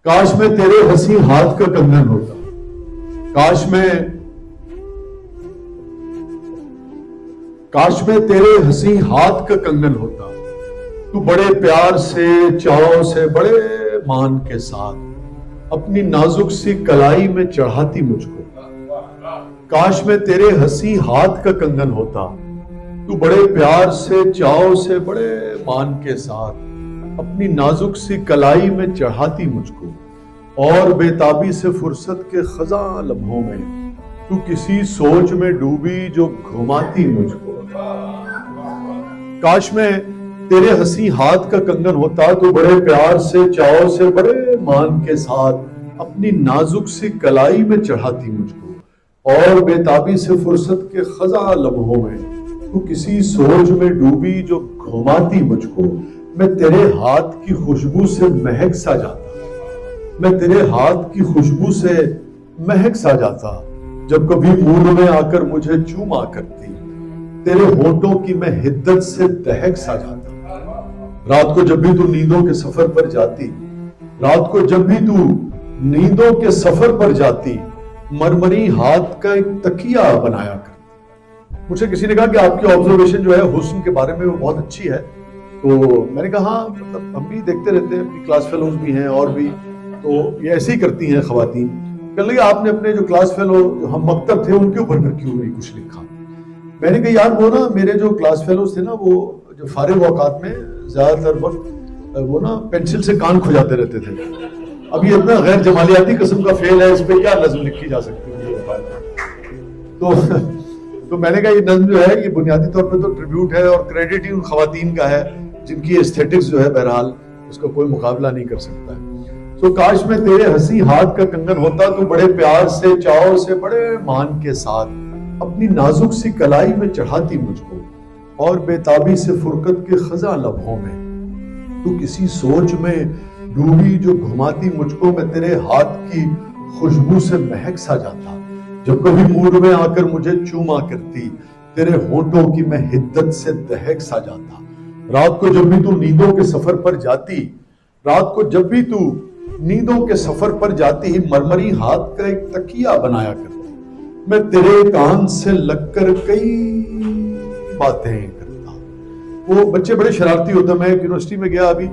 کاش میں تیرے ہنسی ہاتھ کا کنگن ہوتا، کاش میں تیرے ہنسی ہاتھ کا کنگن ہوتا، تو بڑے پیار سے چاؤ سے بڑے مان کے ساتھ اپنی نازک سی کلائی میں چڑھاتی مجھ کو۔ کاش میں تیرے ہنسی ہاتھ کا کنگن ہوتا، تو بڑے پیار سے چاؤ سے بڑے مان کے ساتھ اپنی نازک سی کلائی میں چڑھاتی مجھ کو، اور بے تابی سے فرصت کے خزاں لمحوں میں تو کسی سوچ میں ڈوبی جو گھماتی مجھ کو۔ کاش میں تیرے ہنسی ہاتھ کا کنگن ہوتا، تو بڑے پیار سے چاؤ سے بڑے مان کے ساتھ اپنی نازک سی کلائی میں چڑھاتی مجھ کو، اور بے تابی سے فرصت کے خزاں لمحوں میں تو کسی سوچ میں ڈوبی جو گھماتی مجھ کو۔ میں تیرے ہاتھ کی خوشبو سے مہک سا جاتا، میں تیرے ہاتھ کی خوشبو سے مہک سا جاتا، جب کبھی موڈ میں آ کر مجھے چوما کرتی، تیرے ہونٹوں کی میں حدت سے دہک سا جاتا۔ رات کو جب بھی تو نیندوں کے سفر پر جاتی، رات کو جب بھی تو نیندوں کے سفر پر جاتی، مرمری ہاتھ کا ایک تکیہ بنایا کرتی۔ مجھے کسی نے کہا کہ آپ کی آبزرویشن جو ہے حسن کے بارے میں وہ بہت اچھی ہے، تو میں نے کہا ہاں، مطلب ہم بھی دیکھتے رہتے ہیں، اپنی کلاس فیلوز بھی ہیں اور بھی، تو یہ ایسے ہی کرتی ہیں خواتین۔ کہنے لگے آپ نے اپنے جو کلاس فیلو جو ہم مکتب تھے ان کے اوپر پھر کیوں نہیں کچھ لکھا؟ میں نے کہا یار وہ نا میرے جو کلاس فیلوز تھے نا، وہ جو فارغ اوقات میں زیادہ تر وقت وہ نا پینسل سے کان کھجاتے رہتے تھے۔ اب یہ اتنا غیر جمالیاتی قسم کا فعل ہے، اس پہ کیا نظم لکھی جا سکتی ہے؟ تو میں نے کہا یہ نظم جو ہے یہ بنیادی طور پہ تو ٹریبیوٹ ہے، اور کریڈٹ ہی ان خواتین کا ہے جن کی ایستھیٹکس جو ہے بہرحال اس کا کوئی مقابلہ نہیں کر سکتا ہے۔ تو کاش میں تیرے ہنسی ہاتھ کا کنگن ہوتا، تو بڑے پیار سے چاؤ سے بڑے مان کے ساتھ اپنی نازک سی کلائی میں چڑھاتی مجھ کو، اور بے تابی سے فرقت کے خزاں لمحوں میں تو کسی سوچ میں ڈوبی جو گھماتی مجھ کو۔ میں تیرے ہاتھ کی خوشبو سے مہک سا جاتا، جب کبھی موڈ میں آ کر مجھے چوما کرتی، تیرے ہونٹوں کی میں حدت سے دہک سا جاتا۔ رات کو جب بھی تو نیندوں کے سفر پر جاتی، رات کو جب بھی تو نیندوں کے سفر پر جاتی ہی مرمری ہاتھ کا ایک تکیہ بنایا کرتی، میں تیرے کان سے لگ کر کئی باتیں کرتا۔ وہ بچے بڑے شرارتی ہوتے ہیں۔ میں ایک یونیورسٹی میں گیا ابھی،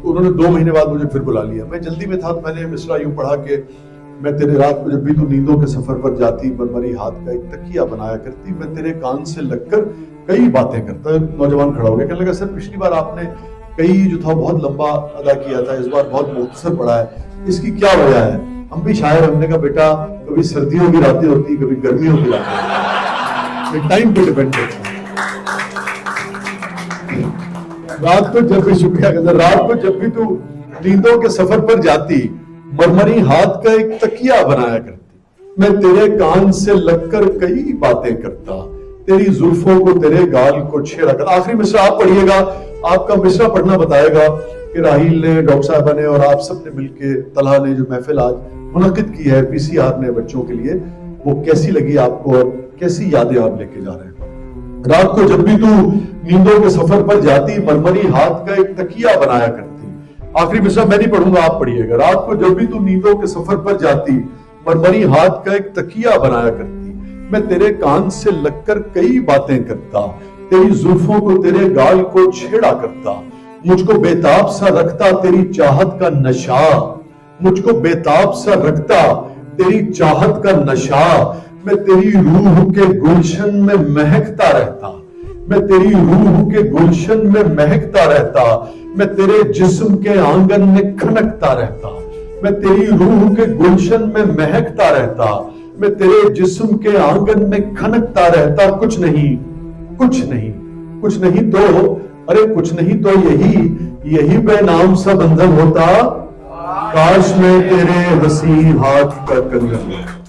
انہوں نے 2 مہینے بعد مجھے پھر بلا لیا، میں جلدی میں تھا تو میں نے مصرع یوں پڑھا کہ میں تیرے رات کو جب بھی تو نیندوں کے سفر پر جاتی، مرمری ہاتھ کا ایک تکیہ بنایا کرتی، میں تیرے کان سے لگ کر کئی باتیں کرتا۔ نوجوان کھڑا ہو گیا، کہنے لگا سر پچھلی بار آپ نے کئی جو تھا بہت لمبا ادا کیا تھا، اس بار بہت مختصر پڑھا ہے، اس کی کیا وجہ ہے؟ ہم بھی شاعر، ہم نے کہا بیٹا کبھی سردیوں کی راتیں ہوتی، کبھی گرمیوں کی راتیں ہوتی، ٹائم پہ ڈیپینڈ کرتا ہے۔ رات کو جب بھی شکریہ کرتا، رات کو جب بھی تو نیندوں کے سفر پر جاتی، مرمری ہاتھ کا ایک تکیہ بنایا کرتی، میں تیرے کان سے لگ کر کئی باتیں کرتا، تیری زلفوں کو تیرے گال کو چھیڑا کر۔ آخری مصرع آپ پڑھیے گا، آپ کا مصرع پڑھنا بتائے گا کہ راحیل نے، ڈاکٹر صاحبہ نے اور آپ سب نے مل کے، طلحہ نے جو محفل آج منعقد کی ہے PCR نے بچوں کے لیے، وہ کیسی لگی آپ کو اور کیسی یادیں آپ لے کے جا رہے ہیں؟ رات کو جب بھی تو نیندوں کے سفر پر جاتی، مرمری ہاتھ کا ایک تکیہ بنایا کرتی۔ آخری مصرع میں نہیں پڑھوں گا، آپ پڑھیے گا۔ رات کو جب بھی تو نیندوں کے سفر پر جاتی، مرمری ہاتھ کا ایک تکیہ بنایا کرتی، میں تیرے کان سے لگ کر کئی باتیں کرتا، تیری زلفوں کو تیرے گال کو چھیڑا کرتا، مجھ کو بےتاب سا رکھتا تیری چاہت کا نشہ، مجھ کو بےتاب سا رکھتا تیری چاہت کا نشہ، میں تیری روح کے گلشن میں مہکتا رہتا، میں تیری روح کے گلشن میں مہکتا رہتا، میں تیرے جسم کے آنگن میں کھنکتا رہتا، میں تیری روح کے گلشن میں مہکتا رہتا، میں تیرے جسم کے آنگن میں کھنکتا رہتا۔ کچھ نہیں، کچھ نہیں، کچھ نہیں تو، ارے کچھ نہیں تو یہی بے نام سا بندھن ہوتا، کاش میں تیرے ہنسی ہاتھ کا کنگن ہوتا۔